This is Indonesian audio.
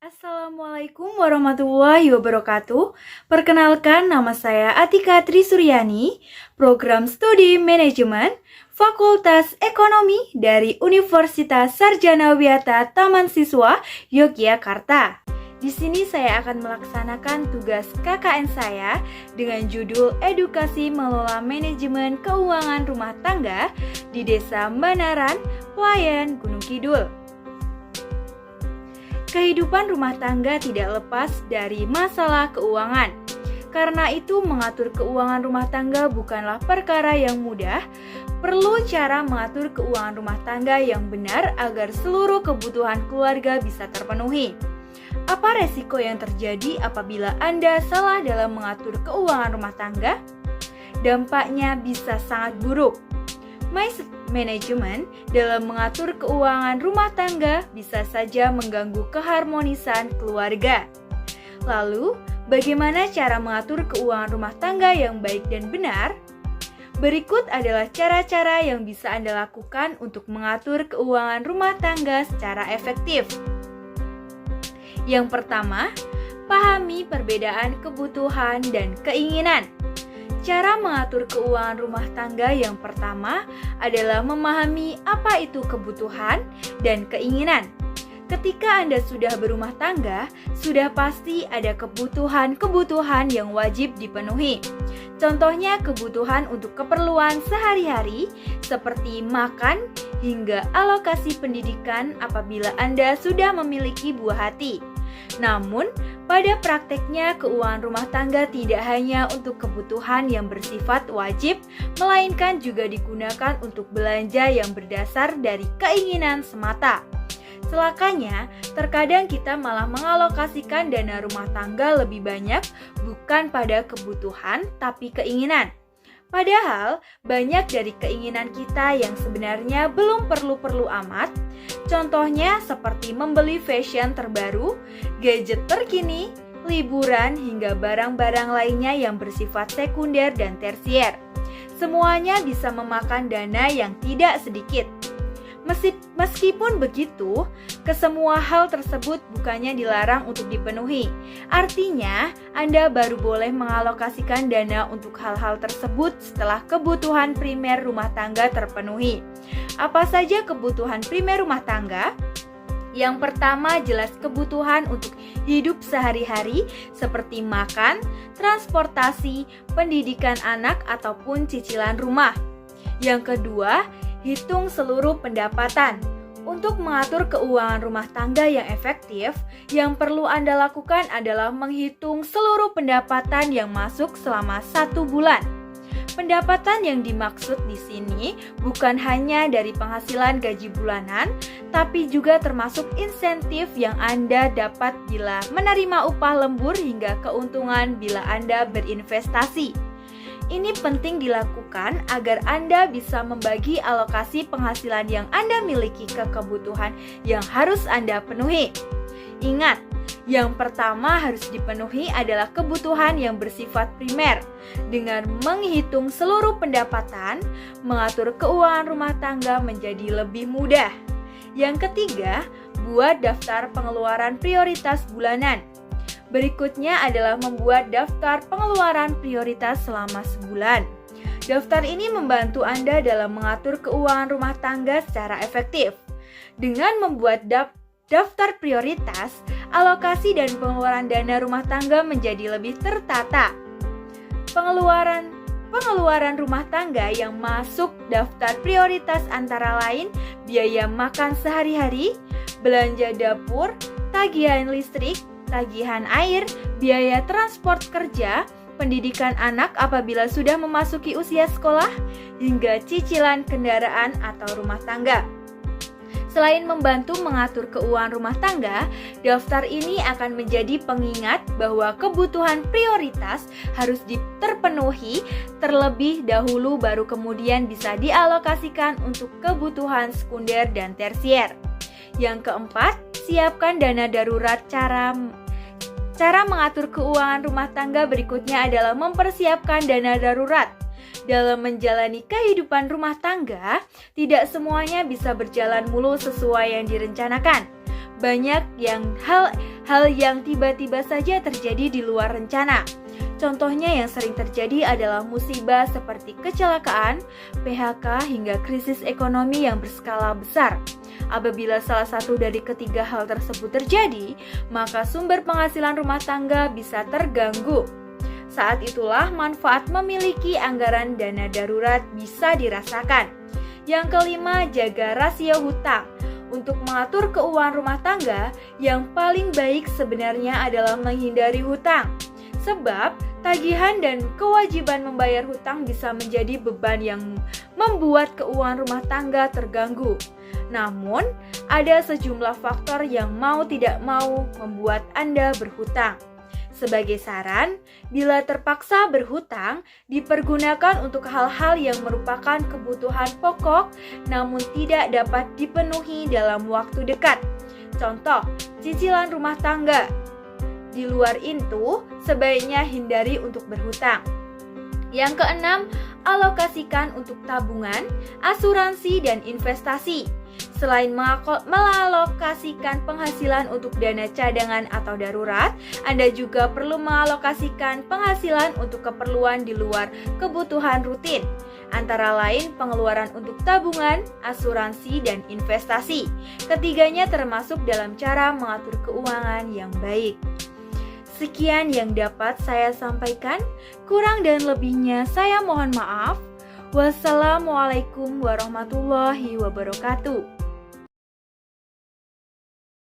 Assalamualaikum warahmatullahi wabarakatuh. Perkenalkan, nama saya Atika Trisuryani, Program Studi Manajemen, Fakultas Ekonomi dari Universitas Sarjana Wiyata Taman Siswa, Yogyakarta. Di sini saya akan melaksanakan tugas KKN saya dengan judul Edukasi Mengelola Manajemen Keuangan Rumah Tangga di Desa Banaran, Pelayan, Gunung Kidul. Kehidupan rumah tangga tidak lepas dari masalah keuangan. Karena itu, mengatur keuangan rumah tangga bukanlah perkara yang mudah. Perlu cara mengatur keuangan rumah tangga yang benar agar seluruh kebutuhan keluarga bisa terpenuhi. Apa resiko yang terjadi apabila Anda salah dalam mengatur keuangan rumah tangga? Dampaknya bisa sangat buruk. Manajemen dalam mengatur keuangan rumah tangga bisa saja mengganggu keharmonisan keluarga. Lalu, bagaimana cara mengatur keuangan rumah tangga yang baik dan benar? Berikut adalah cara-cara yang bisa Anda lakukan untuk mengatur keuangan rumah tangga secara efektif. Yang pertama, pahami perbedaan kebutuhan dan keinginan. Cara mengatur keuangan rumah tangga yang pertama adalah memahami apa itu kebutuhan dan keinginan. Ketika Anda sudah berumah tangga, sudah pasti ada kebutuhan-kebutuhan yang wajib dipenuhi. Contohnya kebutuhan untuk keperluan sehari-hari seperti makan hingga alokasi pendidikan apabila Anda sudah memiliki buah hati. Namun, pada prakteknya keuangan rumah tangga tidak hanya untuk kebutuhan yang bersifat wajib, melainkan juga digunakan untuk belanja yang berdasar dari keinginan semata. Celakanya, terkadang kita malah mengalokasikan dana rumah tangga lebih banyak bukan pada kebutuhan tapi keinginan. Padahal, banyak dari keinginan kita yang sebenarnya belum perlu-perlu amat. Contohnya seperti membeli fashion terbaru, gadget terkini, liburan, hingga barang-barang lainnya yang bersifat sekunder dan tersier. Semuanya bisa memakan dana yang tidak sedikit. Meskipun begitu, kesemua hal tersebut bukannya dilarang untuk dipenuhi. Artinya, Anda baru boleh mengalokasikan dana untuk hal-hal tersebut setelah kebutuhan primer rumah tangga terpenuhi. Apa saja kebutuhan primer rumah tangga? Yang pertama jelas kebutuhan untuk hidup sehari-hari seperti makan, transportasi, pendidikan anak, ataupun cicilan rumah. Yang kedua, hitung seluruh pendapatan. Untuk mengatur keuangan rumah tangga yang efektif, yang perlu Anda lakukan adalah menghitung seluruh pendapatan yang masuk selama 1 bulan. Pendapatan yang dimaksud di sini bukan hanya dari penghasilan gaji bulanan, tapi juga termasuk insentif yang Anda dapat bila menerima upah lembur hingga keuntungan bila Anda berinvestasi. Ini penting dilakukan agar Anda bisa membagi alokasi penghasilan yang Anda miliki ke kebutuhan yang harus Anda penuhi. Ingat, yang pertama harus dipenuhi adalah kebutuhan yang bersifat primer. Dengan menghitung seluruh pendapatan, mengatur keuangan rumah tangga menjadi lebih mudah. Yang ketiga, buat daftar pengeluaran prioritas bulanan. Berikutnya adalah membuat daftar pengeluaran prioritas selama sebulan. Daftar ini membantu Anda dalam mengatur keuangan rumah tangga secara efektif. Dengan membuat daftar prioritas, alokasi dan pengeluaran dana rumah tangga menjadi lebih tertata. Pengeluaran rumah tangga yang masuk daftar prioritas antara lain biaya makan sehari-hari, belanja dapur, tagihan listrik, tagihan air, biaya transport kerja, pendidikan anak apabila sudah memasuki usia sekolah, hingga cicilan kendaraan atau rumah tangga. Selain membantu mengatur keuangan rumah tangga, daftar ini akan menjadi pengingat bahwa kebutuhan prioritas harus terpenuhi terlebih dahulu baru kemudian bisa dialokasikan untuk kebutuhan sekunder dan tersier. Yang keempat, siapkan dana darurat. Cara mengatur keuangan rumah tangga berikutnya adalah mempersiapkan dana darurat. Dalam menjalani kehidupan rumah tangga, tidak semuanya bisa berjalan mulus sesuai yang direncanakan. Banyak hal yang tiba-tiba saja terjadi di luar rencana. Contohnya yang sering terjadi adalah musibah seperti kecelakaan, PHK, hingga krisis ekonomi yang berskala besar. Apabila salah satu dari ketiga hal tersebut terjadi, maka sumber penghasilan rumah tangga bisa terganggu. Saat itulah manfaat memiliki anggaran dana darurat bisa dirasakan. Yang kelima, jaga rasio hutang. Untuk mengatur keuangan rumah tangga, yang paling baik sebenarnya adalah menghindari hutang. Sebab tagihan dan kewajiban membayar hutang bisa menjadi beban yang membuat keuangan rumah tangga terganggu. Namun, ada sejumlah faktor yang mau tidak mau membuat Anda berhutang. Sebagai saran, bila terpaksa berhutang, dipergunakan untuk hal-hal yang merupakan kebutuhan pokok namun tidak dapat dipenuhi dalam waktu dekat. Contoh, cicilan rumah tangga. Di luar itu, sebaiknya hindari untuk berhutang. Yang keenam, alokasikan untuk tabungan, asuransi, dan investasi. Selain mengalokasikan penghasilan untuk dana cadangan atau darurat, Anda juga perlu mengalokasikan penghasilan untuk keperluan di luar kebutuhan rutin, antara lain pengeluaran untuk tabungan, asuransi, dan investasi. Ketiganya termasuk dalam cara mengatur keuangan yang baik. Sekian yang dapat saya sampaikan, kurang dan lebihnya saya mohon maaf. Wassalamualaikum warahmatullahi wabarakatuh.